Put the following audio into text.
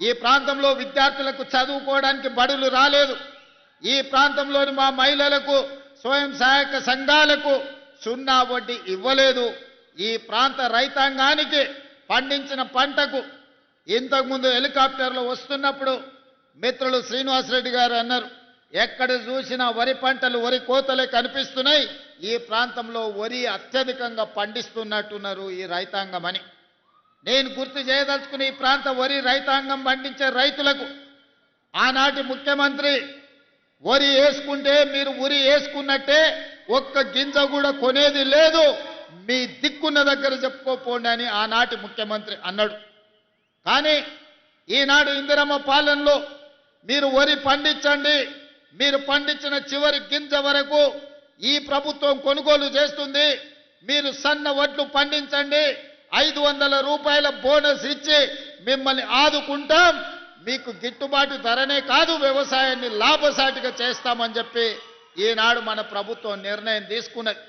ఈ ప్రాంతంలో విద్యార్థులకు చదువుకోవడానికి బడులు రాలేదు. ఈ ప్రాంతంలోని మా మహిళలకు స్వయం సహాయక సంఘాలకు సున్నా వడ్డీ ఇవ్వలేదు. ఈ ప్రాంత రైతాంగానికి పండించిన పంటకు ఇంతకుముందు హెలికాప్టర్లో వస్తున్నప్పుడు మిత్రులు శ్రీనివాసరెడ్డి గారు అన్నారు, ఎక్కడ చూసినా వరి పంటలు వరి కోతలే కనిపిస్తున్నాయి, ఈ ప్రాంతంలో వరి అత్యధికంగా పండిస్తున్నట్టున్నారు ఈ రైతాంగం అని. నేను గుర్తు చేయదలుచుకుని ఈ ప్రాంత వరి రైతాంగం పండించే రైతులకు ఆనాటి ముఖ్యమంత్రి వరి వేసుకుంటే మీరు ఉరి వేసుకున్నట్టే ఒక్క గింజ కూడా కొనేది లేదు, మీ దిక్కున్న దగ్గర చెప్పుకోపోండి అని ఆనాటి ముఖ్యమంత్రి అన్నాడు. కానీ ఈనాడు ఇందిరమ్మ పాలనలో మీరు వరి పండించండి, మీరు పండించిన చివరి గింజ వరకు ఈ ప్రభుత్వం కొనుగోలు చేస్తుంది, మీరు సన్న వడ్లు పండించండి, 500 రూపాయల బోనస్ ఇచ్చి మిమ్మల్ని ఆదుకుంటాం, మీకు గిట్టుబాటు ధరనే కాదు వ్యవసాయాన్ని లాభసాటిగా చేస్తామని చెప్పి ఈనాడు మన ప్రభుత్వం నిర్ణయం తీసుకున్నది.